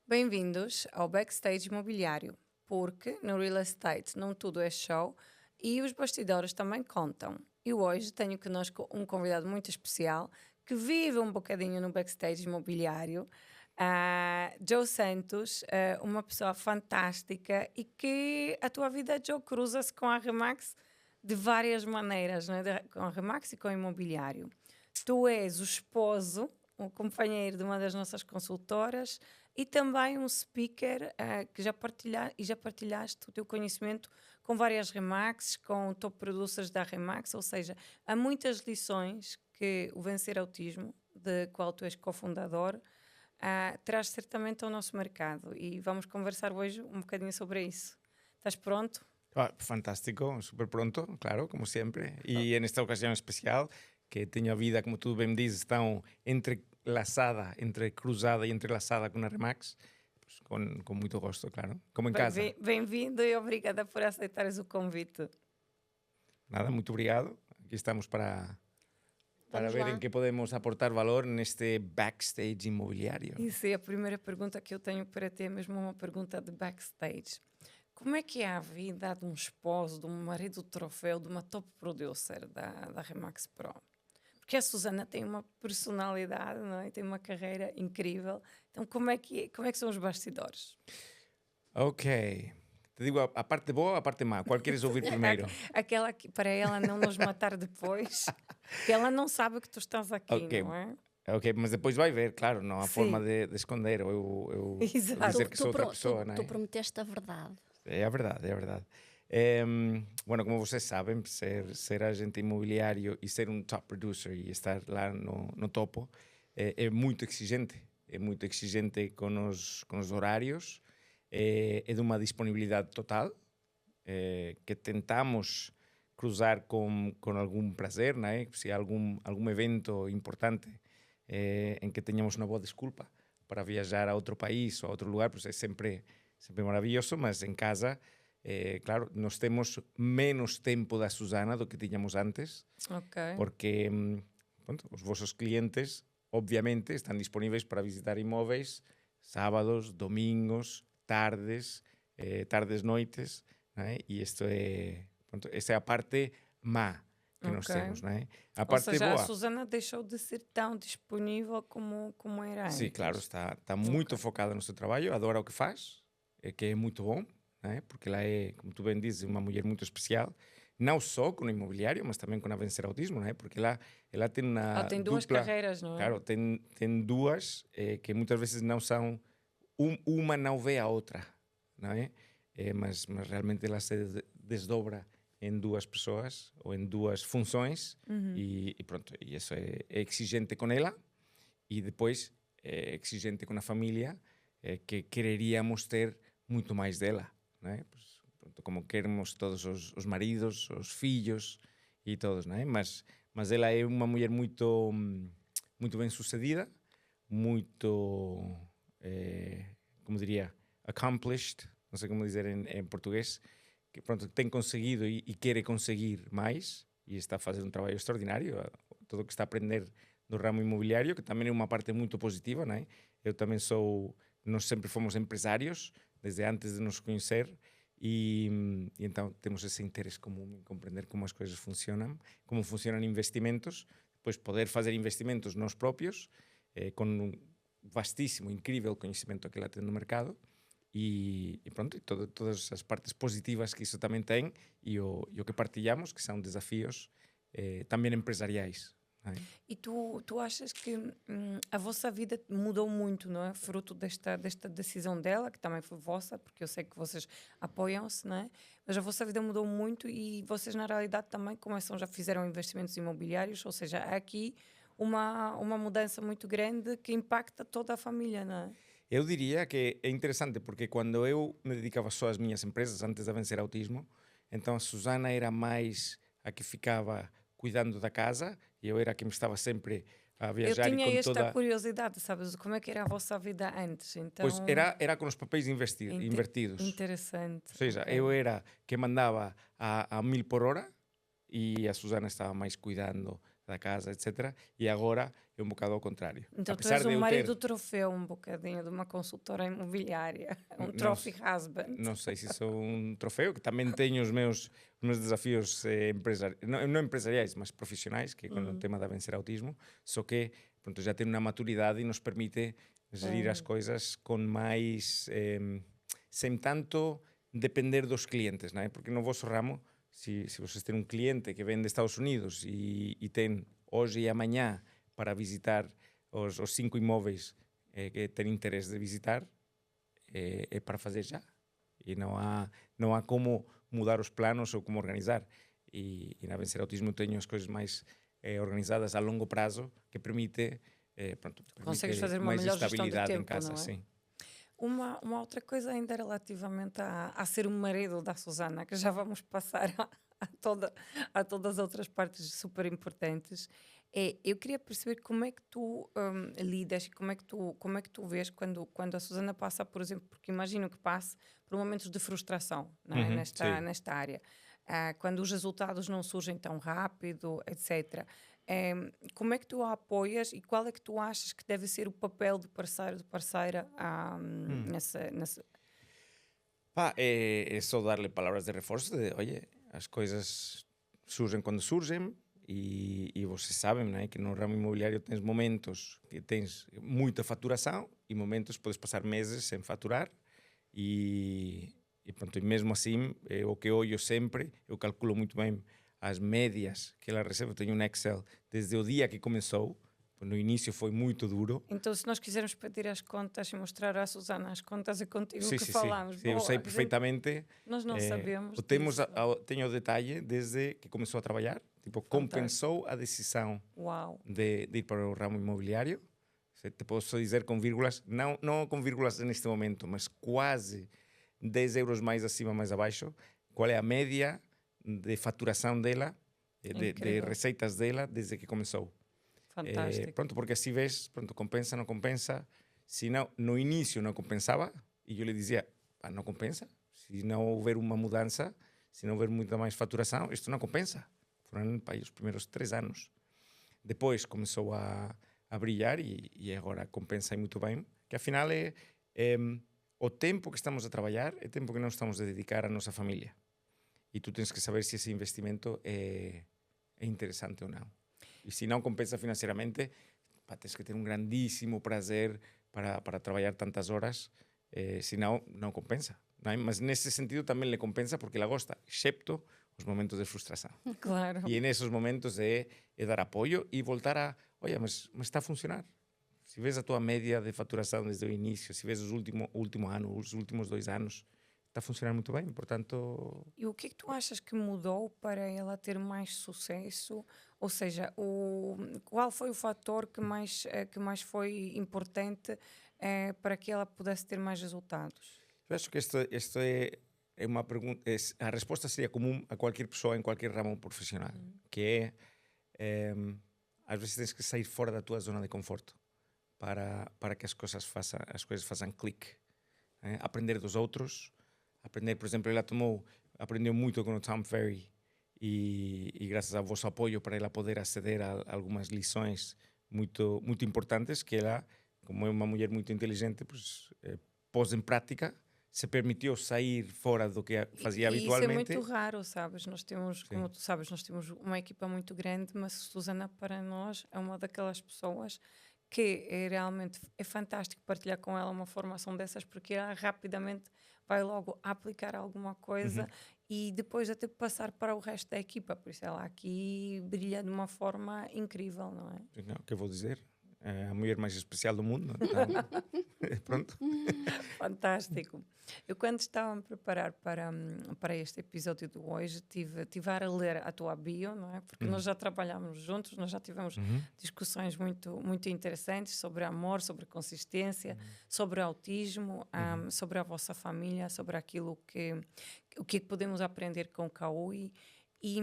Bem-vindos ao Backstage Imobiliário, porque no real estate não tudo é show e os bastidores também contam. E hoje tenho conosco um convidado muito especial que vive um bocadinho no backstage imobiliário, Joe Santos, uma pessoa fantástica e que a tua vida, Joe, cruza-se com a Remax de várias maneiras, né? Com a Remax e com o imobiliário. Tu és o esposo, o companheiro de uma das nossas consultoras e também um speaker que já partilhaste o teu conhecimento com várias Remax, com top producers da Remax, ou seja, há muitas lições que o Vencer Autismo, de qual tu és cofundador, traz certamente ao nosso mercado e vamos conversar hoje um bocadinho sobre isso. ¿Estás pronto? Fantástico, súper pronto, claro, como siempre. Y en esta ocasión especial, que tengo a vida, como tú bien dices, tan entrelazada, entrecruzada y entrelazada con a Remax, pues con mucho gusto, claro, como en casa. Bem-vindo e obrigada por aceitares o convite. Nada, muito obrigado. Aquí estamos para ver lá. en qué podemos aportar valor neste backstage imobiliário. Isso é a primeira pergunta que eu tenho para ti, é mesmo uma pergunta de backstage. Como é que é a vida de um esposo, de um marido de troféu, de uma top producer da Remax Pro? Porque a Susana tem uma personalidade, não é? Tem uma carreira incrível. Então, como é que são os bastidores? Ok. Te digo a parte boa ou a parte má? Qual queres ouvir primeiro? Aquela que, para ela não nos matar depois, que ela não sabe que tu estás aqui, Ok. não é? Ok, mas depois vai ver, claro, não há Sim. forma de esconder ou eu Exato. dizer que sou outra pessoa, não é? Tu prometeste a verdade. É a verdade, é a verdade. Bueno, como vocês sabem, ser agente imobiliário e ser um top producer e estar lá no topo é muito exigente. É muito exigente com os horários, é de uma disponibilidade total, que tentamos cruzar com algum prazer, não é? Se há algum evento importante em que tenhamos uma boa desculpa para viajar a outro país ou a outro lugar, pues é sempre maravilloso, mas em casa, claro, nós temos menos tempo da Susana do que tiñamos antes, Ok. porque pronto, os vosos clientes, obviamente, están disponíveis para visitar imóveis sábados, domingos, tardes, noites, não é? E isto esta é a parte má que nós temos, não é? A Ou parte seja, boa... a Susana deixou de ser tão disponível como era antes. Sim, claro, está muito focada no seu trabalho, adora o que faz, que é muito bom, né? Porque ela é, como tu bem dizes, uma mulher muito especial, não só com o imobiliário, mas também com a Vencer Autismo, né? Porque ela tem uma Ela tem duas carreiras, não é? Claro, tem duas que muitas vezes não são, uma não vê a outra, não é? Mas realmente ela se desdobra em duas pessoas ou em duas funções e pronto, e isso é exigente com ela. E depois é exigente com a família, que quereríamos ter muito mais dela, né? Pues, pronto, como queremos todos os maridos, os filhos e todos, né? Mas ela é uma mulher muito bem sucedida, muito, como diria, accomplished, não sei como dizer em português, que pronto, tem conseguido e quer conseguir mais e está a fazer um trabalho extraordinário, tudo o que está a aprender do ramo imobiliário, que também é uma parte muito positiva, não é? Eu também nós sempre fomos empresários, desde antes de nos conhecer, e então temos esse interesse comum em compreender como as coisas funcionam, como funcionam investimentos, depois poder fazer investimentos nós próprios, com um vastíssimo, incrível conhecimento que ela tem no mercado, e pronto, e todas as partes positivas que isso também tem, e o que partilhamos, que são desafios também empresariais. E tu achas que a vossa vida mudou muito, não é? Fruto desta decisão dela, que também foi vossa, porque eu sei que vocês apoiam-se, não é? Mas a vossa vida mudou muito e vocês, na realidade, também já fizeram investimentos imobiliários, ou seja, há aqui uma mudança muito grande que impacta toda a família, não é? Eu diria que é interessante porque quando eu me dedicava só às minhas empresas, antes de Vencer Autismo, então a Susana era mais a que ficava cuidando da casa e eu era quem estava sempre a viajar. Eu tinha e com esta toda... curiosidade, sabes? Como é que era a vossa vida antes? Então... Pois era com os papéis invertidos. Interessante. Ou seja, eu era que mandava a 1000 por hora e a Susana estava mais cuidando da casa, etc. E agora é um bocado ao contrário. Então tu Apesar és de o eu marido ter, do troféu um bocadinho de uma consultora imobiliária, um não, trophy husband. não sei se sou um troféu, que também tenho os meus desafios não empresariais, mas profissionais, que é quando o tema da vencer autismo, só que pronto, já tenho uma maturidade e nos permite gerir as coisas com mais, sem tanto depender dos clientes, não é? Porque no vosso ramo, se vocês têm um cliente que vem dos Estados Unidos e tem hoje e amanhã para visitar os 5 imóveis que tem interesse de visitar, é para fazer já. E não há como mudar os planos ou como organizar. E na Vencer Autismo tenho as coisas mais organizadas a longo prazo, que permite, Consegues permite fazer uma mais melhor gestão do estabilidade em tempo, casa, não é? sim. Uma outra coisa ainda relativamente a ser o marido da Susana, que já vamos passar a todas as outras partes super importantes, eu queria perceber como é que tu lidas e como é que tu vês quando a Susana passa, por exemplo, porque imagino que passe por momentos de frustração, não é? Uhum, sim. Nesta área. Quando os resultados não surgem tão rápido, etc. Como é que tu a apoias e qual é que tu achas que deve ser o papel do parceiro, de parceira nessa. Pá, é só dar-lhe palavras de reforço de, olha, as coisas surgem quando surgem e vocês sabem, não é, que no ramo imobiliário tens momentos que tens muita faturação e momentos que podes passar meses sem faturar e pronto, e mesmo assim, o que olho sempre, eu calculo muito bem as médias que ela recebe. Eu tenho um Excel desde o dia que começou. No início foi muito duro. Então, se nós quisermos pedir as contas e mostrar à Susana as contas, é contigo Sim, que sim, sim. falamos. Sim, eu Boa, sei quer dizer, perfeitamente. nós não sabemos Temos disso. tenho o detalhe desde que começou a trabalhar. Tipo, Fantástico. compensou a decisão Uau. de ir para o ramo imobiliário. Te posso dizer com vírgulas, não com vírgulas neste momento, mas quase 10 euros mais acima, mais abaixo. Qual é a média de faturação dela, de Incrível. receitas dela desde que começou? Fantástico. Pronto, porque assim vês, pronto, compensa, não compensa. Se não, no início não compensava, e eu lhe dizia, pá, não compensa. Se não houver uma mudança, se não houver muita mais faturação, isto não compensa. Foram pá, os primeiros 3 anos. Depois começou a brilhar e agora compensa muito bem. Que afinal é o tempo que estamos a trabalhar, é tempo que não estamos a dedicar à nossa família. E tu tens que saber se esse investimento é interessante ou não. E se não compensa financeiramente, pá, tens que ter um grandíssimo prazer para trabalhar tantas horas, senão não compensa. Não é? Mas nesse sentido também lhe compensa porque ela gosta, excepto os momentos de frustração. Claro. E nesses momentos é dar apoio e voltar a, olha, mas está a funcionar. Se vês a tua média de faturação desde o início, se vês o último ano, os últimos 2 anos, está a funcionar muito bem, portanto... E o que é que tu achas que mudou para ela ter mais sucesso? Ou seja, qual foi o fator que mais foi importante para que ela pudesse ter mais resultados? Eu acho que isto é uma pergunta... a resposta seria comum a qualquer pessoa em qualquer ramo profissional, que é... às vezes tens que sair fora da tua zona de conforto para que as coisas façam clique. Aprender dos outros, aprender, por exemplo, ela aprendeu muito com o Tom Ferry e graças ao vosso apoio para ela poder aceder a algumas lições muito, muito importantes que ela, como é uma mulher muito inteligente, pues, pôs em prática, se permitiu sair fora do que fazia habitualmente. Isso é muito raro, sabes? Nós temos, como tu sabes, nós temos uma equipa muito grande, mas Susana para nós é uma daquelas pessoas que realmente é fantástico partilhar com ela uma formação dessas, porque ela rapidamente vai logo aplicar alguma coisa e depois até passar para o resto da equipa. Por isso ela aqui brilha de uma forma incrível, não é? Não, o que eu vou dizer? É a mulher mais especial do mundo. Então, pronto. Fantástico. Eu quando estava a me preparar para este episódio de hoje, tive a ler a tua bio, não é? Porque nós já trabalhámos juntos, nós já tivemos discussões muito, muito interessantes sobre amor, sobre consistência, sobre autismo, sobre a vossa família, sobre o que podemos aprender com o Kaui. E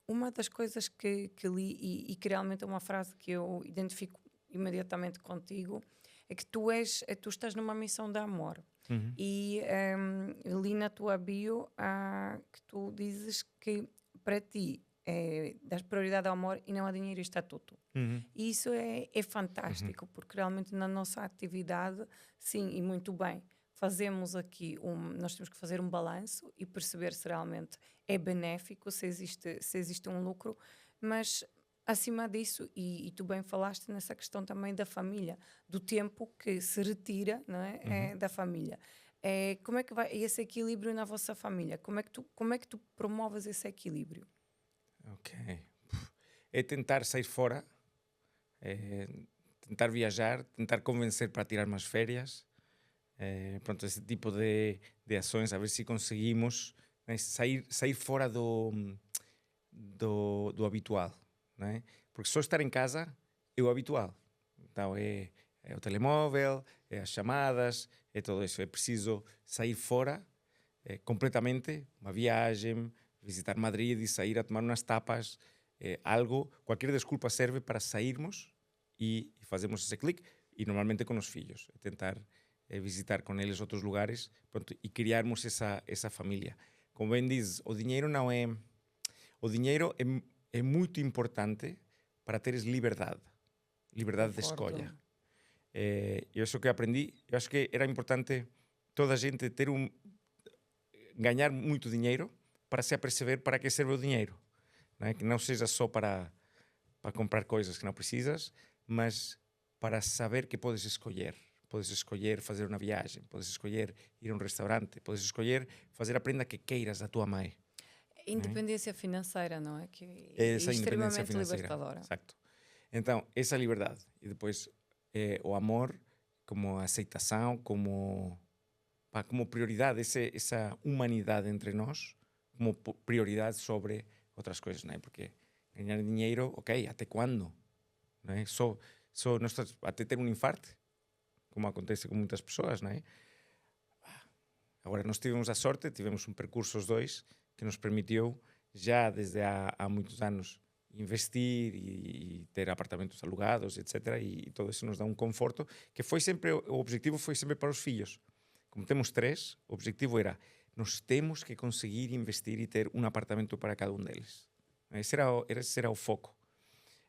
uma das coisas que li e que realmente é uma frase que eu identifico imediatamente contigo, é que tu estás numa missão de amor. E li na tua bio que tu dizes que para ti dar prioridade ao amor e não a dinheiro e estatuto. E isso é fantástico, porque realmente na nossa atividade, sim, e muito bem, fazemos aqui nós temos que fazer um balanço e perceber se realmente é benéfico, se existe um lucro, mas acima disso, e tu bem falaste nessa questão também da família, do tempo que se retira, não é, da família. Como é que vai esse equilíbrio na vossa família? Como é que tu promoves esse equilíbrio? Ok. É tentar sair fora, é tentar viajar, tentar convencer para tirar mais férias. Pronto, esse tipo de ações, a ver se conseguimos, né, sair fora do habitual. Né? Porque só estar em casa é o habitual. Então é o telemóvel, é as chamadas, é tudo isso. É preciso sair fora completamente, uma viagem, visitar Madrid e sair a tomar umas tapas, algo, qualquer desculpa serve para sairmos e fazermos esse clique, e normalmente com os filhos, tentar visitar com eles outros lugares, pronto, e criarmos essa família. Como bem diz, o dinheiro é muito importante para teres liberdade de Concordo. escolha. Eu isso que aprendi, eu acho que era importante toda a gente ganhar muito dinheiro para se aperceber para que serve o dinheiro. Não é? Que não seja só para comprar coisas que não precisas, mas para saber que podes escolher. Podes escolher fazer uma viagem, podes escolher ir a um restaurante, podes escolher fazer a prenda que queiras da tua mãe. Independência financeira, não é? Que é Essa independência extremamente financeira. libertadora. Exacto. Então, essa liberdade. E depois o amor como aceitação, como prioridade, essa humanidade entre nós, como prioridade sobre outras coisas, não é? Porque ganhar dinheiro, ok, até quando? Não é? Só não estás, até ter um infarto, como acontece com muitas pessoas, não é? Agora, nós tivemos a sorte, tivemos um percurso os dois, que nos permitiu, já desde há muitos anos, investir e ter apartamentos alugados, etc. E todo isso nos dá um conforto, que foi sempre, o objetivo foi sempre para os filhos. Como temos 3, o objetivo era, nós temos que conseguir investir e ter um apartamento para cada um deles. Esse era o foco.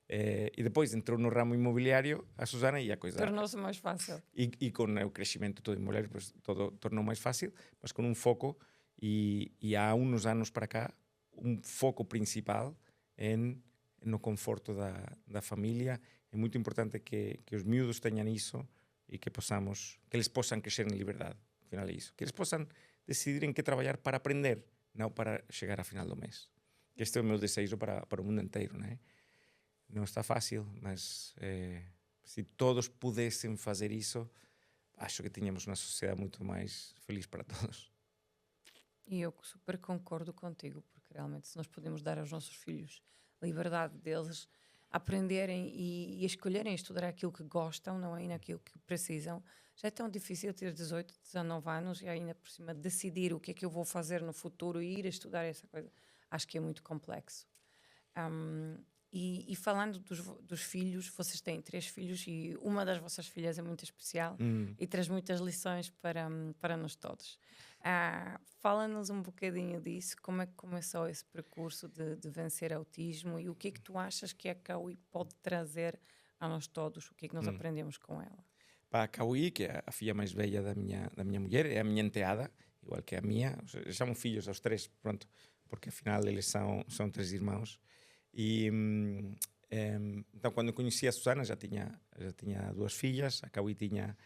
E depois entrou no ramo imobiliário a Susana e a coisa... Tornou-se mais fácil. E com o crescimento todo imobiliário, pues, todo tornou mais fácil, mas com um foco, e há uns anos para cá, um foco principal no conforto da família. É muito importante que os miúdos tenham isso e que eles possam crescer em liberdade. Afinal é isso. Que eles possam decidir em que trabalhar para aprender, não para chegar ao final do mês. Este é o meu desejo para o mundo inteiro, né? Não está fácil, mas se todos pudessem fazer isso, acho que tínhamos uma sociedade muito mais feliz para todos. E eu super concordo contigo, porque realmente se nós podemos dar aos nossos filhos liberdade deles aprenderem e escolherem estudar aquilo que gostam, não é? E naquilo que precisam, já é tão difícil ter 18, 19 anos e ainda por cima decidir o que é que eu vou fazer no futuro e ir a estudar essa coisa. Acho que é muito complexo. E falando dos filhos, vocês têm 3 filhos e uma das vossas filhas é muito especial e traz muitas lições para nós todos. Fala-nos um bocadinho disso, como é que começou esse percurso de vencer autismo e o que é que tu achas que a Cauí pode trazer a nós todos, o que é que nós aprendemos com ela? Para a Cauí, que é a filha mais velha da minha mulher, é a minha enteada, igual que a minha. São filhos aos 3, pronto, porque afinal eles são 3 irmãos. E então, quando eu conheci a Susana, já tinha 2 filhas. A Cauí tinha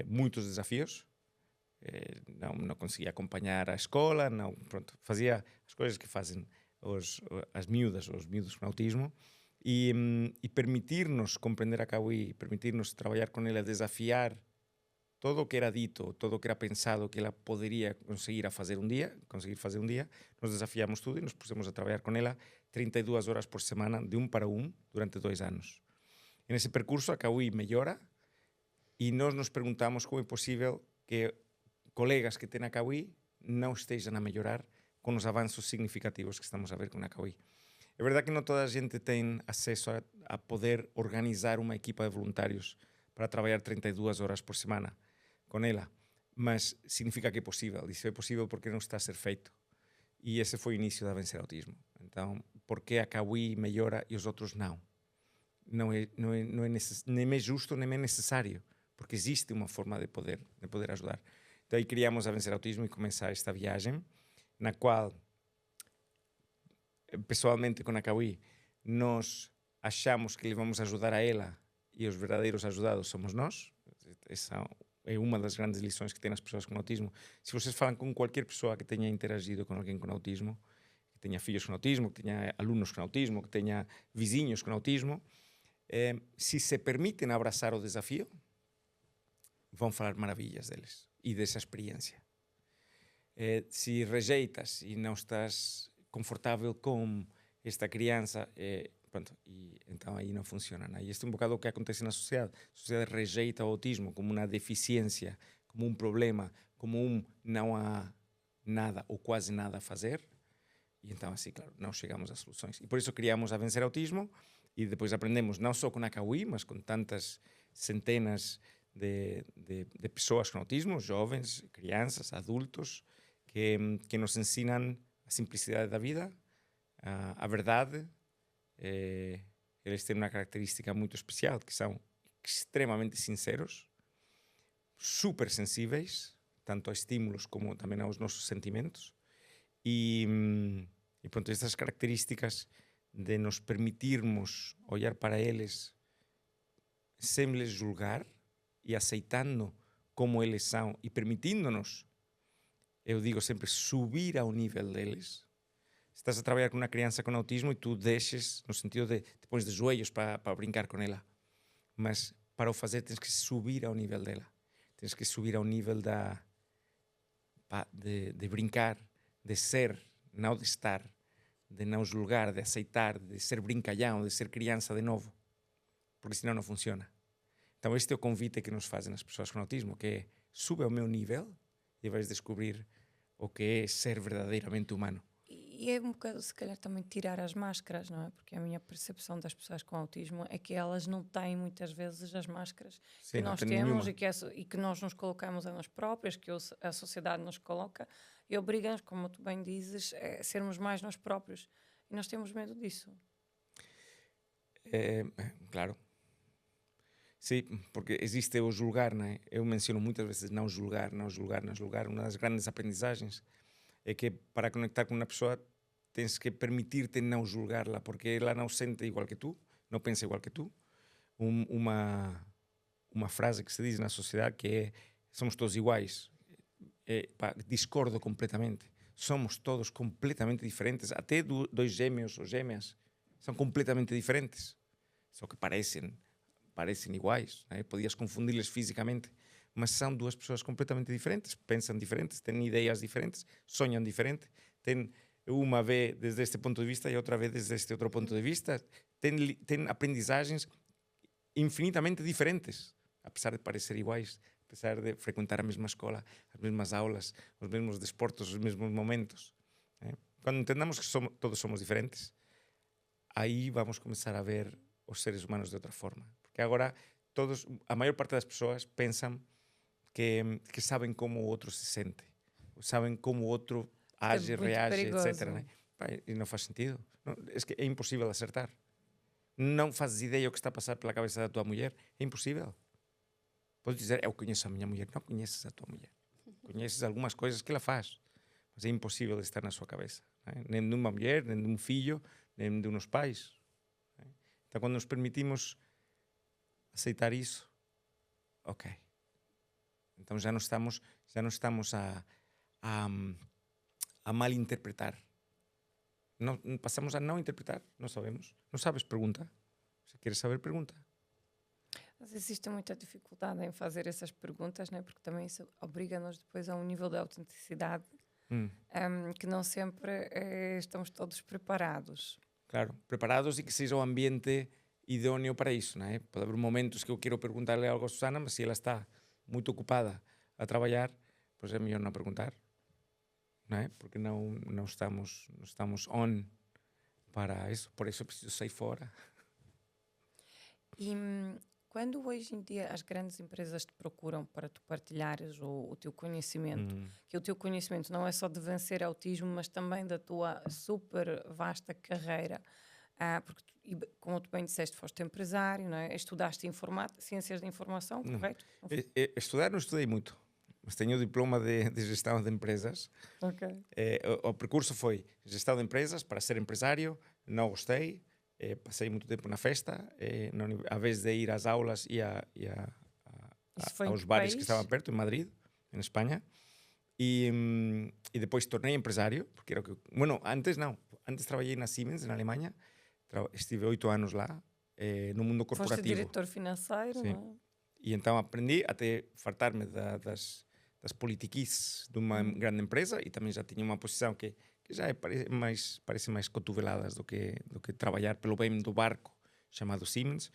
muitos desafios. Não conseguia acompanhar a escola, pronto, fazia as coisas que fazem as miúdas, os miúdos com autismo. E permitir-nos compreender a Cauí, permitir-nos trabalhar com ela, desafiar todo o que era dito, todo o que era pensado que ela poderia conseguir fazer um dia, nós desafiamos tudo e nos pusemos a trabalhar com ela 32 horas por semana, de 1 para 1, durante 2 anos. E nesse percurso a Cauí melhora e nós nos perguntamos como é possível que colegas que têm a Cauí não estejam a melhorar com os avanços significativos que estamos a ver com a Cauí. É verdade que não toda a gente tem acesso a poder organizar uma equipa de voluntários para trabalhar 32 horas por semana com ela, mas significa que é possível. Isso é possível porque não está a ser feito. E esse foi o início da Vencer Autismo. Então, por que a Kawi melhora e os outros não? Nem é justo, nem é necessário, porque existe uma forma de poder ajudar. Então aí criamos a Vencer Autismo e começar esta viagem, na qual, pessoalmente com a Kawi, nós achamos que lhe vamos ajudar a ela e os verdadeiros ajudados somos nós. Essa é uma das grandes lições que têm as pessoas com autismo. Se vocês falam com qualquer pessoa que tenha interagido com alguém com autismo, que tenha filhos com autismo, que tenha alunos com autismo, que tenha vizinhos com autismo, se se permitem abraçar o desafio, vão falar maravilhas deles e dessa experiência. Se rejeitas e não estás confortável com esta criança, pronto, e então aí não funciona. Né? E este é um bocado o que acontece na sociedade. A sociedade rejeita o autismo como uma deficiência, como um problema, como não há nada ou quase nada a fazer. E então, assim, claro, não chegamos a soluções. E por isso criamos a Vencer Autismo e depois aprendemos não só com a Kawi, mas com tantas centenas de pessoas com autismo, jovens, crianças, adultos, que nos ensinam a simplicidade da vida, a verdade. Eles têm uma característica muito especial, que são extremamente sinceros, super sensíveis, tanto a estímulos como também aos nossos sentimentos. E pronto, estas características de nos permitirmos olhar para eles sem lhes julgar e aceitando como eles são e permitindo-nos, eu digo sempre, subir ao nível deles. Estás a trabalhar com uma criança com autismo e tu deixes, no sentido de te pões de joelhos para brincar com ela, mas para o fazer tens que subir ao nível dela, tens que subir ao nível de brincar, de ser, não de estar, de não julgar, de aceitar, de ser brincalhão, de ser criança de novo, porque senão não funciona. Então este é o convite que nos fazem as pessoas com autismo, que é sube ao meu nível e vais descobrir o que é ser verdadeiramente humano. E é um bocado, se calhar, também tirar as máscaras, não é? Porque a minha percepção das pessoas com autismo é que elas não têm muitas vezes as máscaras que nós temos e que nós nos colocamos a nós próprios, que a sociedade nos coloca, e obriga-nos, como tu bem dizes, a sermos mais nós próprios. E nós temos medo disso. Claro. Sim, porque existe o julgar, não é? Eu menciono muitas vezes não julgar. Uma das grandes aprendizagens é que para conectar com uma pessoa tens que permitir-te não julgá-la, porque ela não sente igual que tu, não pensa igual que tu. Uma frase que se diz na sociedade que é somos todos iguais. Discordo completamente. Somos todos completamente diferentes. Até dois gêmeos ou gêmeas são completamente diferentes. Só que parecem iguais. Né? Podias confundi-las fisicamente, mas são duas pessoas completamente diferentes, pensam diferentes, têm ideias diferentes, sonham diferente, uma vê desde este ponto de vista e outra vê desde este outro ponto de vista, têm aprendizagens infinitamente diferentes, apesar de parecer iguais, apesar de frequentar a mesma escola, as mesmas aulas, os mesmos desportos, os mesmos momentos. Né? Quando entendamos que todos somos diferentes, aí vamos começar a ver os seres humanos de outra forma. Porque agora a maior parte das pessoas pensam que sabem como o outro se sente, sabem como o outro age, reage, perigoso. etc. Né? E não faz sentido. É impossível acertar. Não fazes ideia o que está a passar pela cabeça da tua mulher. É impossível. Podes dizer, eu conheço a minha mulher. Não conheces a tua mulher. Conheces algumas coisas que ela faz, mas é impossível estar na sua cabeça. Né? Nem de uma mulher, nem de um filho, nem de uns pais. Né? Então, quando nos permitimos aceitar isso, ok. Então já não estamos a malinterpretar. Passamos a não interpretar. Não sabemos. Não sabes? Pergunta. Se queres saber, pergunta. Mas existe muita dificuldade em fazer essas perguntas, né? Porque também isso obriga-nos depois a um nível de autenticidade que não sempre estamos todos preparados. Claro, preparados e que seja o ambiente idóneo para isso. Né? Pode haver momentos que eu quero perguntarle algo a Susana, mas se ela está muito ocupada a trabalhar, pois é melhor não perguntar. Não é? Porque não estamos on para isso. Por isso eu preciso sair fora. E quando hoje em dia as grandes empresas te procuram para tu partilhares o teu conhecimento, que o teu conhecimento não é só de vencer autismo, mas também da tua super vasta carreira, porque como tu bem disseste, foste empresário, não é? Estudaste ciências da informação, correto? Estudar não estudei muito, mas tenho o diploma de gestão de empresas. Ok. O percurso foi gestão de empresas para ser empresário, não gostei, passei muito tempo na festa, a vez de ir às aulas ia aos bares que estavam perto, em Madrid, em Espanha, e depois tornei empresário, porque era o que... Bueno, antes trabalhei na Siemens, na Alemanha, estive 8 anos lá, no mundo corporativo. Foste diretor financeiro, sim. não é? E então aprendi até fartar-me das politiquices de uma grande empresa, e também já tinha uma posição que já parece mais cotoveladas do que trabalhar pelo bem do barco chamado Siemens.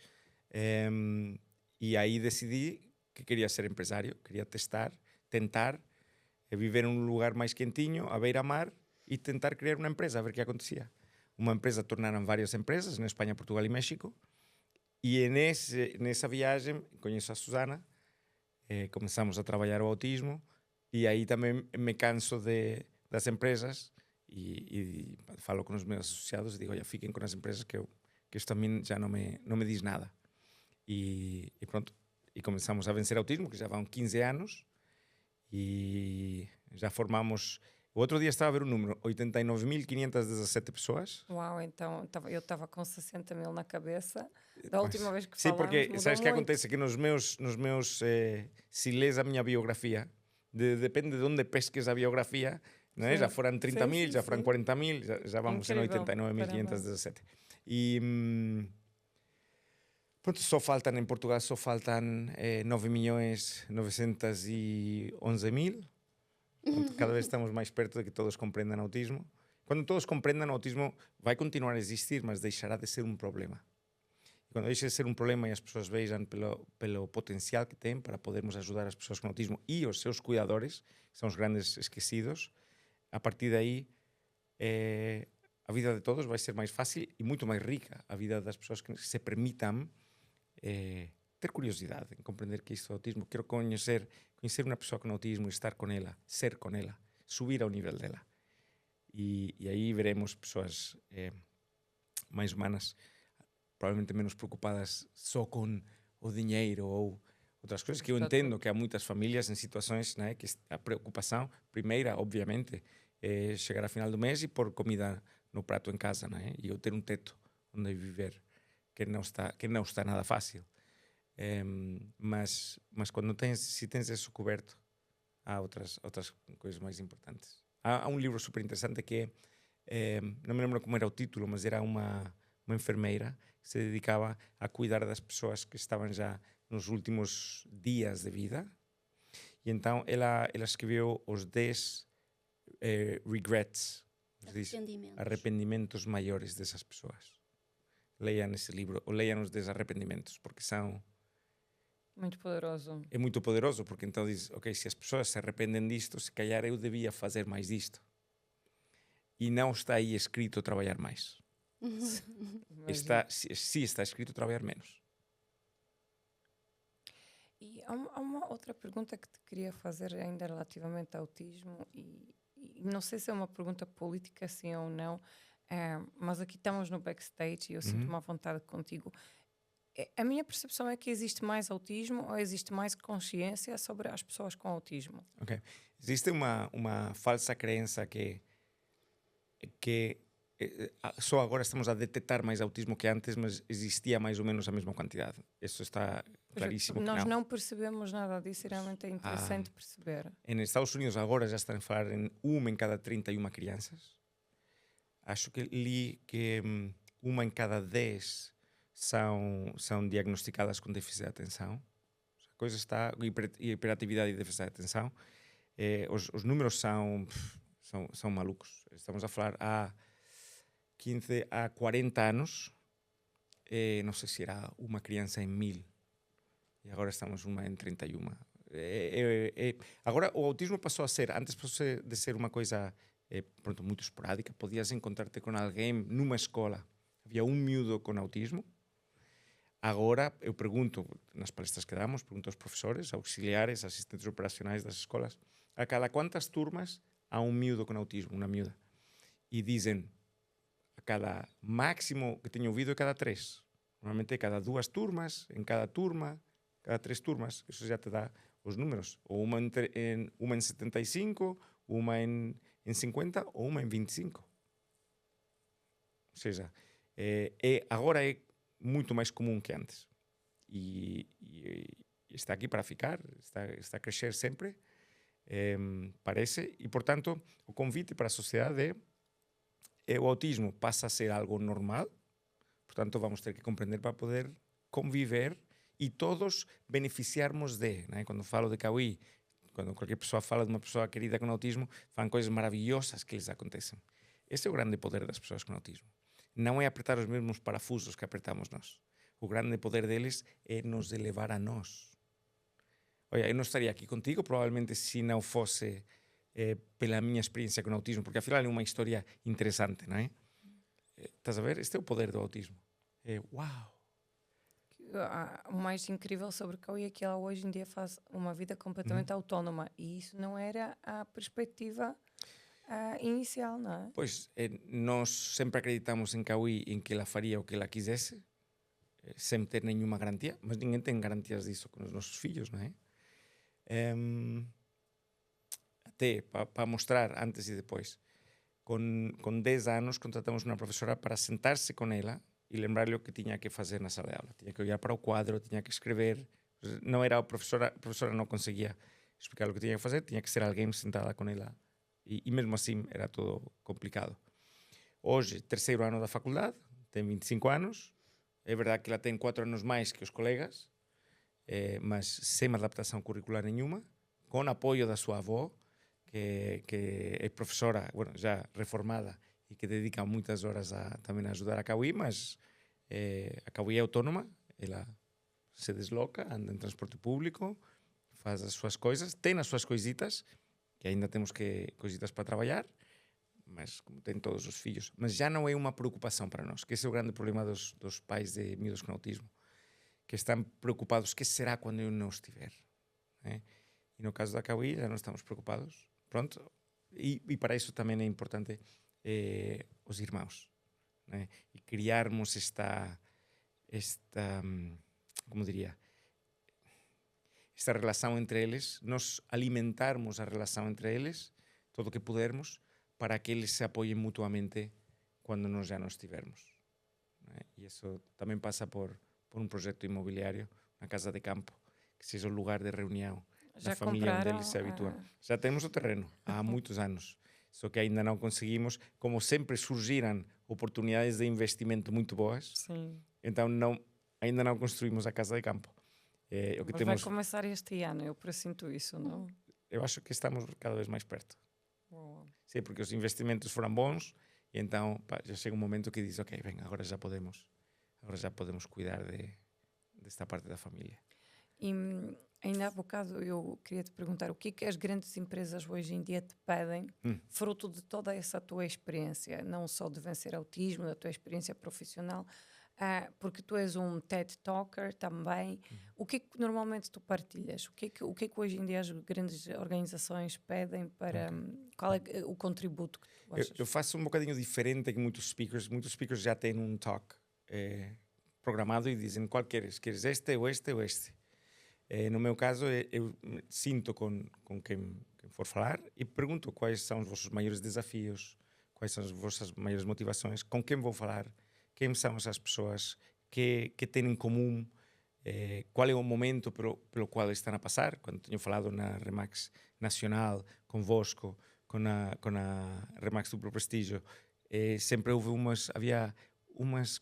E aí decidi que queria ser empresário, queria tentar viver num lugar mais quentinho, à beira-mar, e tentar criar uma empresa, a ver o que acontecia. Uma empresa tornaram várias empresas, na Espanha, Portugal e México, e nessa viagem conheço a Susana, começamos a trabalhar o autismo, e aí também me canso das empresas e falo com os meus associados e digo, olha, fiquem com as empresas que isto a mim já não me diz nada. E pronto, e começamos a vencer autismo, que já vão 15 anos, e já formamos... O outro dia estava a ver o número, 89.517 pessoas. Uau, então eu estava com 60 mil na cabeça da última vez que sim, falámos. porque sabes o que acontece? Que nos meus se lês a minha biografia, depende de onde pesques a biografia, não é? Já foram 30.000, já foram 40.000, já vamos em 89.517. E pronto, em Portugal só faltam 9.911.000. Cada vez estamos mais perto de que todos compreendam autismo. Quando todos compreendam, o autismo vai continuar a existir, mas deixará de ser um problema. E quando deixe de ser um problema e as pessoas vejam pelo potencial que tem para podermos ajudar as pessoas com autismo e os seus cuidadores, que são os grandes esquecidos, a partir daí a vida de todos vai ser mais fácil e muito mais rica. A vida das pessoas que se permitam ter curiosidade em compreender que isto é autismo. Quero conhecer uma pessoa com autismo, estar com ela, ser com ela, subir ao nível dela. E aí veremos pessoas mais humanas, provavelmente menos preocupadas só com o dinheiro ou outras coisas, que eu entendo que há muitas famílias em situações, né, que a preocupação primeira, obviamente, é chegar ao final do mês e pôr comida no prato em casa, né, e eu ter um teto onde viver, que não está nada fácil. Mas quando se tens isso coberto, há outras coisas mais importantes. Há um livro super interessante que não me lembro como era o título, mas era uma enfermeira que se dedicava a cuidar das pessoas que estavam já nos últimos dias de vida, e então ela escreveu os 10 regrets, arrependimentos maiores dessas pessoas. Leiam esse livro, ou leiam os 10 arrependimentos, porque são... Muito poderoso. É muito poderoso, porque então diz, ok, se as pessoas se arrependem disto, se calhar eu devia fazer mais disto. E não está aí escrito trabalhar mais. está escrito trabalhar menos. E há uma outra pergunta que te queria fazer ainda relativamente ao autismo, e não sei se é uma pergunta política, sim ou não, mas aqui estamos no backstage e eu sinto-me à vontade contigo. A minha percepção é que existe mais autismo ou existe mais consciência sobre as pessoas com autismo? Ok. Existe uma falsa crença que só agora estamos a detectar mais autismo que antes, mas existia mais ou menos a mesma quantidade. Isso está claríssimo. Nós não percebemos nada disso e realmente é interessante perceber. Em Estados Unidos agora já estão a falar em 1 em cada 31 crianças. Acho que li que 1 em cada 10 são diagnosticadas com déficit de atenção. A coisa está... hiperatividade e déficit de atenção. Os números são malucos. Estamos a falar há 15 a 40 anos. Não sei se era uma criança em 1000. E agora estamos uma em 31. Agora o autismo passou a ser... Antes passou de ser uma coisa muito esporádica. Podias encontrar-te com alguém numa escola. Havia um miúdo com autismo. agora eu pergunto, nas palestras que damos, pergunto aos professores, auxiliares, assistentes operacionais das escolas, a cada quantas turmas há um miúdo com autismo, uma miúda. E dizem, a cada máximo que tenho ouvido é cada 3. Normalmente é cada 2 turmas, em cada turma, cada 3 turmas. Isso já te dá os números. Ou uma em 75, uma em 50 ou uma em 25. Ou seja, agora é muito mais comum que antes. E está aqui para ficar, está a crescer sempre, parece. E, portanto, o convite para a sociedade é o autismo passa a ser algo normal, portanto, vamos ter que compreender para poder conviver e todos beneficiarmos de. Né? Quando falo de Cauí, quando qualquer pessoa fala de uma pessoa querida com autismo, falam coisas maravilhosas que lhes acontecem. Esse é o grande poder das pessoas com autismo. Não é apertar os mesmos parafusos que apertamos nós. O grande poder deles é nos elevar a nós. Olha, eu não estaria aqui contigo, provavelmente, se não fosse pela minha experiência com autismo, porque afinal é uma história interessante, não é? Estás a ver? Este é o poder do autismo. Uau! O mais incrível sobre Cauí é que ela hoje em dia faz uma vida completamente autónoma, e isso não era a perspectiva inicial, não é? Pois, nós sempre acreditamos em Cauí, em que ela faria o que ela quisesse, sem ter nenhuma garantia, mas ninguém tem garantias disso com os nossos filhos, não é? Até para mostrar antes e depois. Com 10 anos contratamos uma professora para sentar-se com ela e lembrar-lhe o que tinha que fazer na sala de aula. Tinha que olhar para o quadro, tinha que escrever. Não era a professora não conseguia explicar o que tinha que fazer, tinha que ser alguém sentada com ela. E mesmo assim era tudo complicado. Hoje, terceiro ano da faculdade, tem 25 anos. É verdade que ela tem 4 anos mais que os colegas, mas sem adaptação curricular nenhuma, com apoio da sua avó, que é professora, bueno, já reformada e que dedica muitas horas também a ajudar a Cauí, mas a Cauí é autónoma, ela se desloca, anda em transporte público, faz as suas coisas, tem as suas coisitas, que ainda temos coisitas para trabalhar, mas como tem todos os filhos. Mas já não é uma preocupação para nós, que esse é o grande problema dos pais de miúdos com autismo, que estão preocupados, que será quando eu não estiver? Né? E no caso da Cauí já não estamos preocupados. Pronto, e para isso também é importante os irmãos, né? E criarmos esta como diria, esta relação entre eles, nós alimentarmos a relação entre eles, todo o que pudermos, para que eles se apoiem mutuamente quando nós já não estivermos. Né? E isso também passa por um projeto imobiliário, uma casa de campo, que seja o lugar de reunião da família onde eles se habituam. Já temos o terreno há muitos anos, só que ainda não conseguimos, como sempre surgiram oportunidades de investimento muito boas. Sim. Então ainda não construímos a casa de campo. O que Mas temos... vai começar este ano, eu pressinto isso, não? Eu acho que estamos cada vez mais perto. Uau. Sim, porque os investimentos foram bons e então já chega um momento que diz, ok, bem, agora já podemos cuidar desta parte da família. E ainda há bocado eu queria te perguntar o que é que as grandes empresas hoje em dia te pedem, fruto de toda essa tua experiência, não só de vencer autismo, da tua experiência profissional, porque tu és um TED Talker também. O que é que normalmente tu partilhas? O que é que hoje em dia as grandes organizações pedem para... Qual é o contributo que tu achas? Eu faço um bocadinho diferente que muitos speakers. Muitos speakers já têm um talk programado e dizem qual queres? Queres este ou este ou este? No meu caso, eu sinto com quem for falar e pergunto quais são os vossos maiores desafios, quais são as vossas maiores motivações, com quem vou falar, quem são essas pessoas que têm em comum, qual é o momento pelo qual estão a passar. Quando tenho falado na Remax Nacional, convosco, com a Remax Duplo Prestígio, sempre havia algumas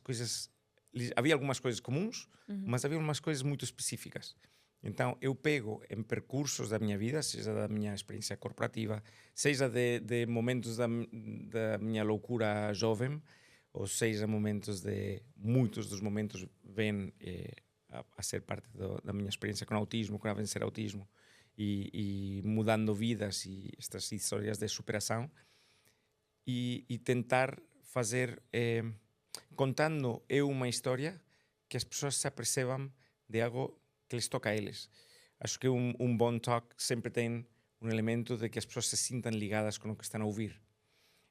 coisas comuns, mas havia umas coisas muito específicas. Então, eu pego em percursos da minha vida, seja da minha experiência corporativa, seja de momentos da minha loucura jovem, ou seja, muitos dos momentos vêm a ser parte da minha experiência com autismo, com a vencer autismo, e mudando vidas e estas histórias de superação, e tentar fazer, contando uma história que as pessoas se apercebam de algo que lhes toca a eles. Acho que um bom talk sempre tem um elemento de que as pessoas se sintam ligadas com o que estão a ouvir.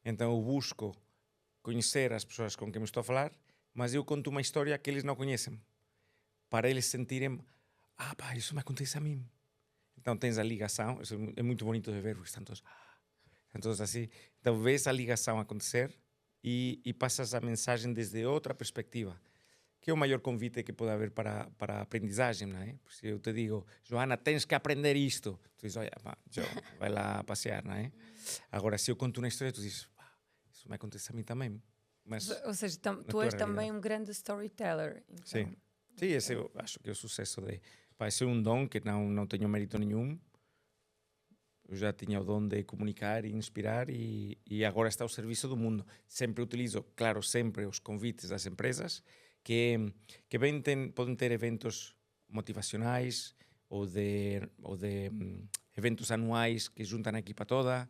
Então eu busco conhecer as pessoas com quem me estou a falar, mas eu conto uma história que eles não conhecem, para eles sentirem, pá, isso me acontece a mim. Então tens a ligação, isso é muito bonito de ver, porque estão todos assim. Então vês a ligação acontecer e passas a mensagem desde outra perspectiva, que é o maior convite que pode haver para a aprendizagem, não é? Porque se eu te digo, Joana, tens que aprender isto, tu dizes, olha, pá, vai lá passear, não é? Agora, se eu conto uma história, tu dizes, isso me acontece a mim também. Mas ou seja, tu és também um grande storyteller. Então. Sim, esse eu acho que é o sucesso de... Pá, esse é um dom que não tenho mérito nenhum. Eu já tinha o dom de comunicar e inspirar e agora está ao serviço do mundo. Sempre utilizo, claro, sempre os convites das empresas que podem ter eventos motivacionais ou de eventos anuais que juntam a equipa toda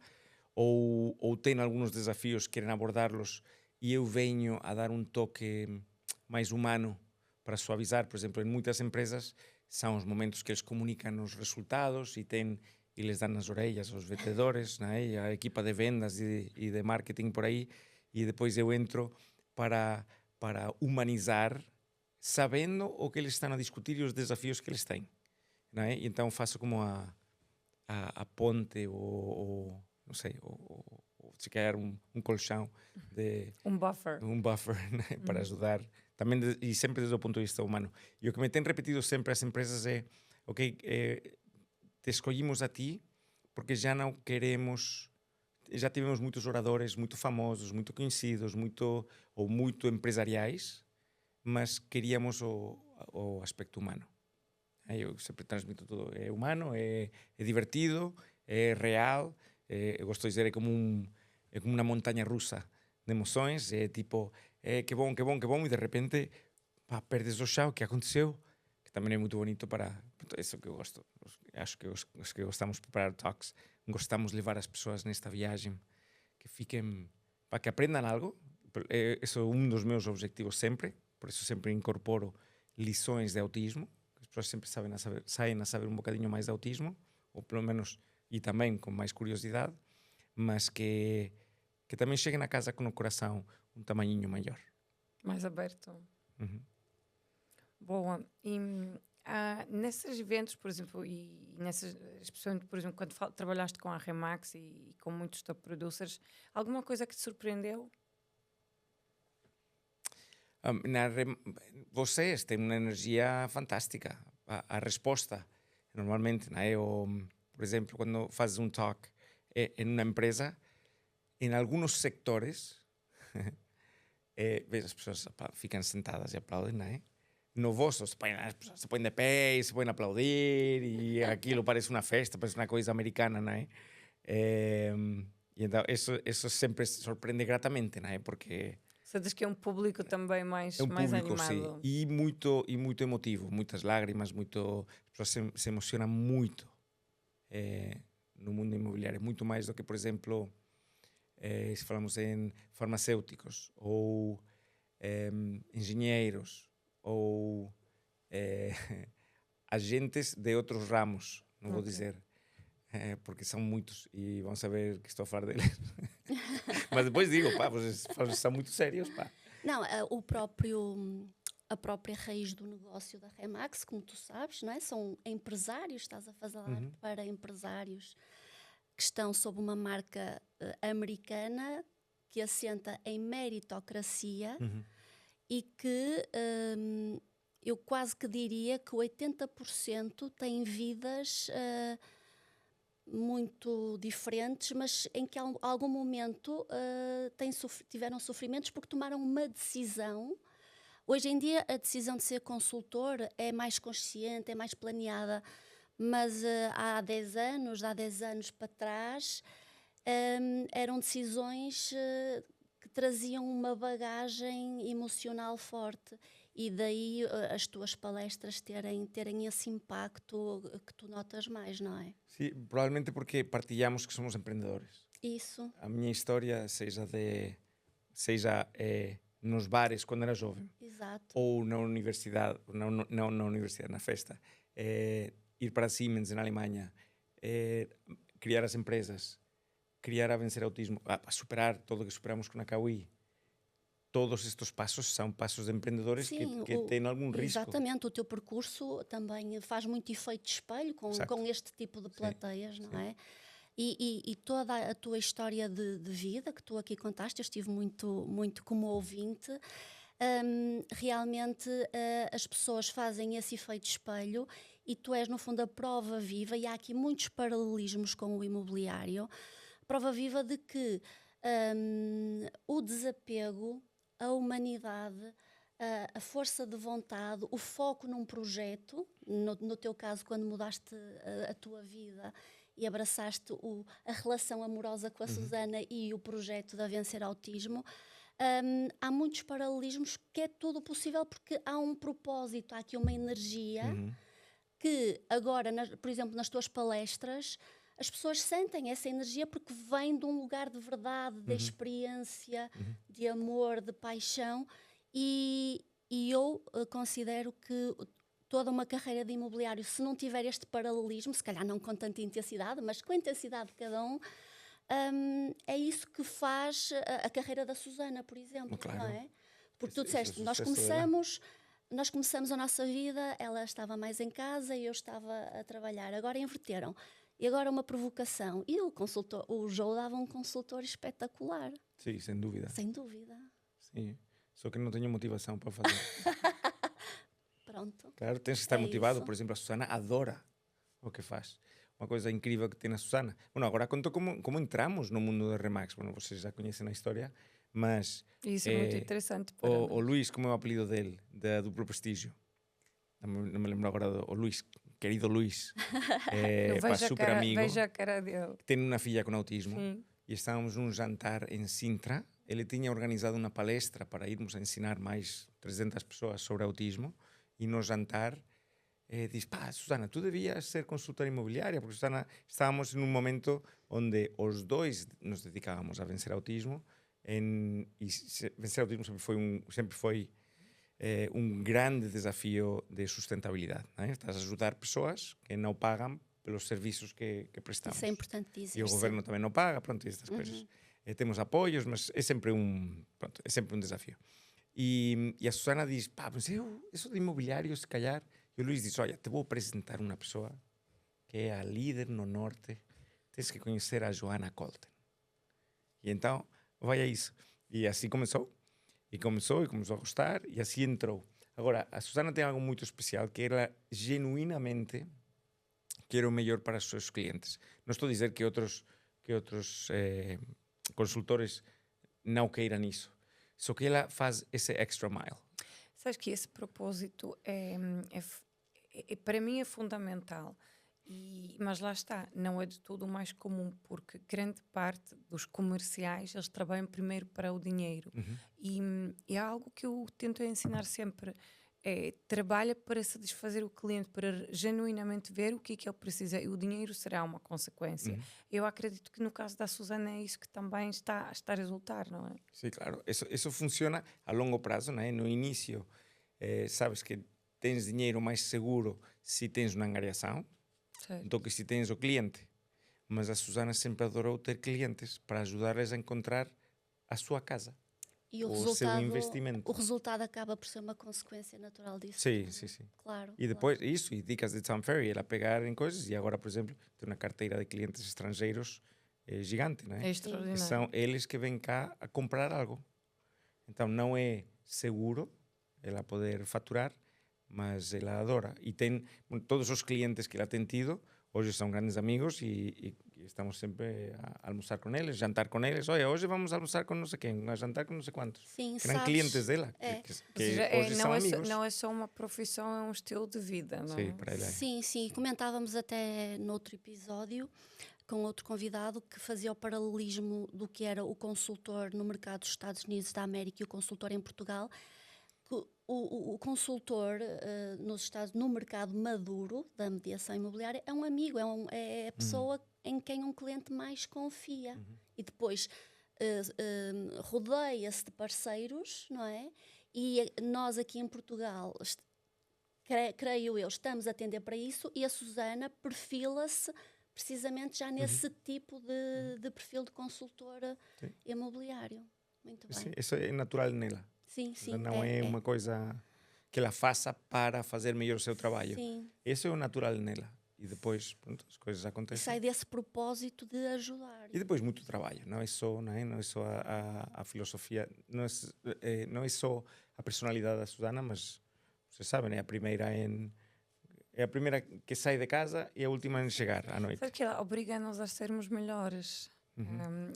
ou têm alguns desafios, querem abordá-los e eu venho a dar um toque mais humano para suavizar. Por exemplo, em muitas empresas são os momentos que eles comunicam os resultados e lhes dão nas orelhas aos vendedores, né? E a equipa de vendas e de marketing por aí, e depois eu entro para humanizar, sabendo o que eles estão a discutir e os desafios que eles têm, né? E então faço como a ponte ou não sei, ou se calhar um colchão de um buffer, né? Para ajudar também e sempre desde o ponto de vista humano. E o que me tem repetido sempre as empresas é, ok, te escolhimos a ti porque já não queremos, já tivemos muitos oradores muito famosos, muito conhecidos, muito empresariais, mas queríamos o aspecto humano. Eu sempre transmito tudo, é humano, é divertido, é real, eu gosto de dizer, é como uma montanha russa de emoções, é tipo, que bom, e de repente, pá, perdes o chão, o que aconteceu? Que também é muito bonito para... Isso que eu gosto. Acho que os que gostamos de preparar talks, gostamos de levar as pessoas nesta viagem, que fiquem, para que aprendam algo. Isso é um dos meus objetivos sempre, por isso sempre incorporo lições de autismo, as pessoas sempre saem a saber um bocadinho mais de autismo, ou pelo menos, e também com mais curiosidade, mas que também cheguem a casa com o coração um tamanhinho maior. Mais aberto. Uhum. Boa. E nesses eventos, por exemplo, especialmente, por exemplo, quando trabalhaste com a Remax e com muitos top producers, alguma coisa que te surpreendeu? Vocês têm uma energia fantástica. A resposta, normalmente, não é? Por exemplo, quando fazes um talk em uma empresa, em alguns sectores, as pessoas ficam sentadas e aplaudem, não é? No vosso, as pessoas se põem de pé e se põem a aplaudir e aquilo parece uma festa, parece uma coisa americana, não é? E então, isso sempre surpreende gratamente, não é? Porque... Sentes que é um público também mais público, animado. Sim. E muito emotivo, muitas lágrimas, as pessoas se emocionam muito no mundo imobiliário, muito mais do que, por exemplo, se falamos em farmacêuticos ou engenheiros ou agentes de outros ramos, não vou dizer, porque são muitos e vão saber que estou a falar deles. Mas depois digo, pá, vocês são muito sérios, pá. Não, a própria raiz do negócio da Remax, como tu sabes, não é? São empresários, estás a fazer para empresários que estão sob uma marca americana que assenta em meritocracia e que eu quase que diria que 80% têm vidas muito diferentes, mas em que em algum momento tiveram sofrimentos porque tomaram uma decisão. Hoje em dia a decisão de ser consultor é mais consciente, é mais planeada, mas há 10 anos para trás eram decisões que traziam uma bagagem emocional forte. E daí as tuas palestras terem esse impacto que tu notas mais, não é? Sim, provavelmente porque partilhamos que somos empreendedores. Isso. A minha história, seja nos bares quando era jovem, Exato. ou na universidade, não na universidade, na festa, ir para Siemens na Alemanha, criar as empresas, criar a Vencer Autismo, a superar todo o que superamos com a KUI. Todos estes passos são passos de empreendedores que têm algum risco. Exatamente, o teu percurso também faz muito efeito de espelho com este tipo de plateias, não é? E toda a tua história de vida que tu aqui contaste, eu estive muito como ouvinte, realmente as pessoas fazem esse efeito de espelho e tu és no fundo a prova viva, e há aqui muitos paralelismos com o imobiliário, prova viva de que o desapego, a humanidade, a força de vontade, o foco num projeto, no teu caso quando mudaste a tua vida e abraçaste a relação amorosa com a Susana e o projeto da Vencer Autismo, há muitos paralelismos, que é tudo possível porque há um propósito, há aqui uma energia que agora, por exemplo, nas tuas palestras, as pessoas sentem essa energia porque vem de um lugar de verdade, de experiência, de amor, de paixão, e eu considero que toda uma carreira de imobiliário, se não tiver este paralelismo, se calhar não com tanta intensidade, mas com a intensidade de cada um, é isso que faz a carreira da Susana, por exemplo, Claro. não é? Porque tu disseste, nós começamos a nossa vida, ela estava mais em casa e eu estava a trabalhar, agora inverteram. E agora uma provocação. E o João dava um consultor espetacular. Sim, sem dúvida. Sem dúvida. Sim. Só que não tenho motivação para fazer. Pronto. Claro, tens que estar motivado. Isso. Por exemplo, a Susana adora o que faz. Uma coisa incrível que tem a Susana. Bueno, agora conto como entramos no mundo da Remax. Bueno, vocês já conhecem a história, mas... Isso é muito interessante. O Luís, como é o apelido dele, da Duplo Prestígio. Não me lembro agora o Luís, querido Luís. Super amigo. Veja a cara dele. Tem uma filha com autismo. Sim. E estávamos num jantar em Sintra. Ele tinha organizado uma palestra para irmos a ensinar mais 300 pessoas sobre autismo. E no jantar diz, Susana, tu devias ser consultora imobiliária, porque Susana, estávamos num momento onde os dois nos dedicávamos a vencer autismo. Vencer autismo sempre foi um grande desafio de sustentabilidade. Não é? Estás a ajudar pessoas que não pagam pelos serviços que prestamos. Isso é importante dizer. E o governo também não paga, pronto, estas coisas. Temos apoios, mas é sempre um desafio. E a Susana diz, mas isso de imobiliário, se calhar... E o Luís diz, olha, te vou apresentar uma pessoa que é a líder no Norte, tens que conhecer a Joana Colten. E então, vai a isso. E assim começou. E começou a gostar, e assim entrou. Agora, a Susana tem algo muito especial, que ela genuinamente quer o melhor para os seus clientes. Não estou a dizer que outros consultores não queiram isso. Só que ela faz esse extra mile. Sabes que esse propósito para mim é fundamental. Mas lá está, não é de todo o mais comum, porque grande parte dos comerciais, eles trabalham primeiro para o dinheiro. E é algo que eu tento ensinar sempre. Trabalha para satisfazer o cliente, para genuinamente ver o que ele precisa, e o dinheiro será uma consequência. Eu acredito que no caso da Susana é isso que também está a resultar, não é? Sim, claro. Isso funciona a longo prazo, não é? No início, sabes que tens dinheiro mais seguro se tens uma angariação do que se tens o cliente. Mas a Susana sempre adorou ter clientes para ajudar-les a encontrar a sua casa. E o seu investimento. O resultado acaba por ser uma consequência natural disso. Sim. Claro. E depois, isso, e dicas de Tom Ferry, ela pegar em coisas, e agora, por exemplo, tem uma carteira de clientes estrangeiros gigante, não é? É extraordinário. Que são eles que vêm cá a comprar algo. Então, não é seguro ela poder faturar, mas ela adora. E tem todos os clientes que ela tem tido, hoje são grandes amigos e estamos sempre a almoçar com eles, jantar com eles. Olha, hoje vamos almoçar com não sei quem, a jantar com não sei quantos. Sim, que eram clientes dela, que seja, hoje são amigos. Não é só uma profissão, é um estilo de vida, não é? Sim, para ela é. Sim. Comentávamos até noutro episódio com outro convidado que fazia o paralelismo do que era o consultor no mercado dos Estados Unidos da América e o consultor em Portugal. O consultor no mercado maduro da mediação imobiliária é um amigo, é a pessoa em quem um cliente mais confia. E depois rodeia-se de parceiros, não é? E nós aqui em Portugal, creio eu, estamos a atender para isso, e a Susana perfila-se precisamente já nesse tipo de perfil de consultora imobiliário. Muito bem. Sim, isso é natural nela. Sim, sim. Não é uma coisa que ela faça para fazer melhor o seu trabalho. Sim. Isso é o natural nela. E depois, pronto, as coisas E acontecem. sai desse propósito de ajudar. E depois muito trabalho. Não é só a filosofia, não é só a personalidade da Susana, mas vocês sabem, é a primeira que sai de casa e a última em chegar à noite. Sabe que ela obriga-nos a sermos melhores.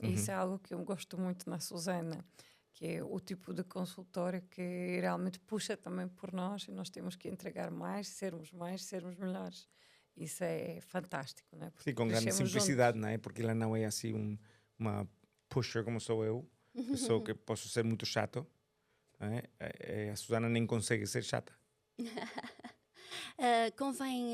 Isso é algo que eu gosto muito na Susana, que é o tipo de consultora que realmente puxa também por nós, e nós temos que entregar mais, sermos melhores. Isso é fantástico, não é? Sim, com grande simplicidade, não é? Porque ela não é assim uma pusher como sou eu, que posso ser muito chato, não é? A Susana nem consegue ser chata. Convém,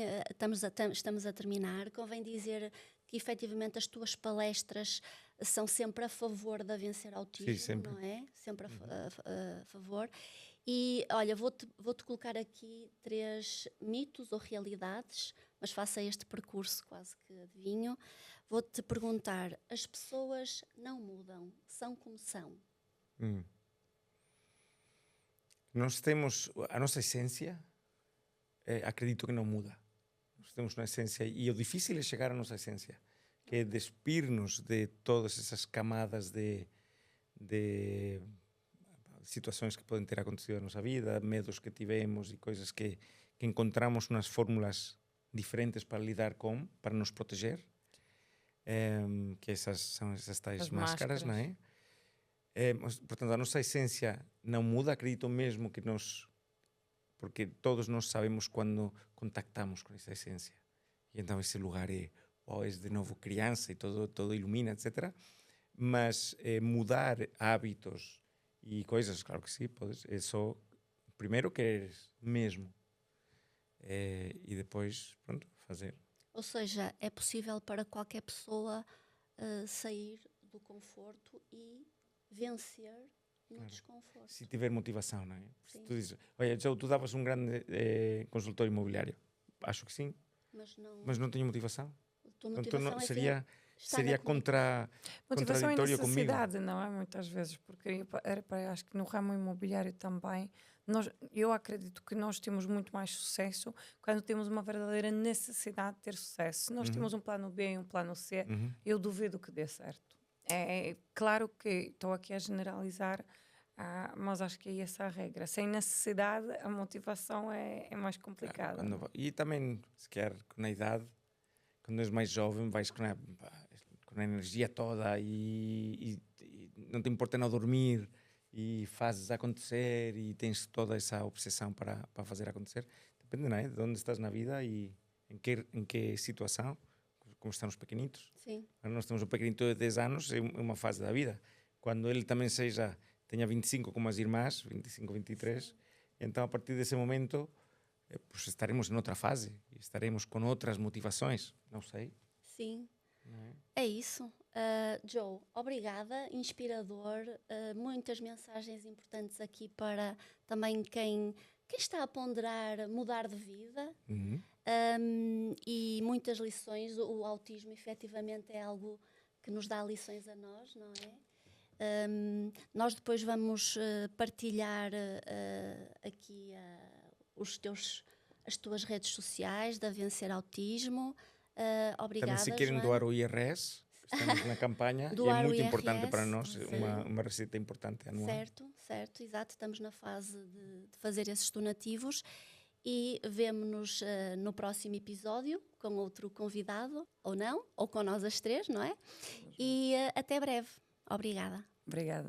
estamos a terminar, convém dizer que efetivamente as tuas palestras são sempre a favor da Vencer Autismo. Sim, sempre. Não é? Sempre a favor. E olha, vou-te colocar aqui 3 mitos ou realidades, mas faça este percurso quase que adivinho. Vou-te perguntar: as pessoas não mudam, são como são? Nós temos a nossa essência, acredito que não muda. Nós temos uma essência, e o difícil é chegar à nossa essência, que é despir-nos de todas essas camadas de situações que podem ter acontecido na nossa vida, medos que tivemos e coisas que encontramos umas fórmulas diferentes para lidar com, para nos proteger, que são essas tais máscaras, não é? Portanto, a nossa essência não muda, acredito mesmo que porque todos nós sabemos quando contactamos com essa essência. E então esse lugar é de novo criança e todo ilumina, etc. Mas mudar hábitos e coisas, claro que sim, podes. É só, primeiro, quereres mesmo. E depois, pronto, fazer. Ou seja, é possível para qualquer pessoa sair do conforto e vencer no desconforto. Se tiver motivação, não é? Sim. Se tu dizes, olha, Joe, tu davas um grande consultor imobiliário. Acho que sim, mas não tenho motivação. A tua motivação seria contraditório comigo. Necessidade, não é? Muitas vezes, porque acho que no ramo imobiliário também, eu acredito que nós temos muito mais sucesso quando temos uma verdadeira necessidade de ter sucesso. Se nós temos um plano B e um plano C, eu duvido que dê certo. É claro que estou aqui a generalizar, mas acho que é essa a regra. Sem necessidade, a motivação é mais complicada. E também, se quer, na idade, quando és mais jovem, vais com a energia toda e não te importa não dormir e fazes acontecer e tens toda essa obsessão para fazer acontecer. Depende, não é? De onde estás na vida e em que situação, como estamos pequenitos. Sim. Nós temos um pequenito de 10 anos, é uma fase da vida. Quando ele também tenha 25 como as irmãs, 25, 23, sim. Então a partir desse momento pues estaremos em outra fase, estaremos com outras motivações, não sei. Sim, é isso. Joe, obrigada, inspirador, muitas mensagens importantes aqui para também quem está a ponderar mudar de vida, e muitas lições. O autismo efetivamente é algo que nos dá lições a nós, não é? Nós depois vamos partilhar aqui as tuas redes sociais da Vencer Autismo. Obrigada, também se querem doar o IRS, estamos na campanha e é muito importante para nós, uma receita importante anual. Certo, exato, estamos na fase de fazer esses donativos e vemo-nos no próximo episódio com outro convidado, ou não, ou com nós as 3, não é? E até breve. Obrigada. Obrigada.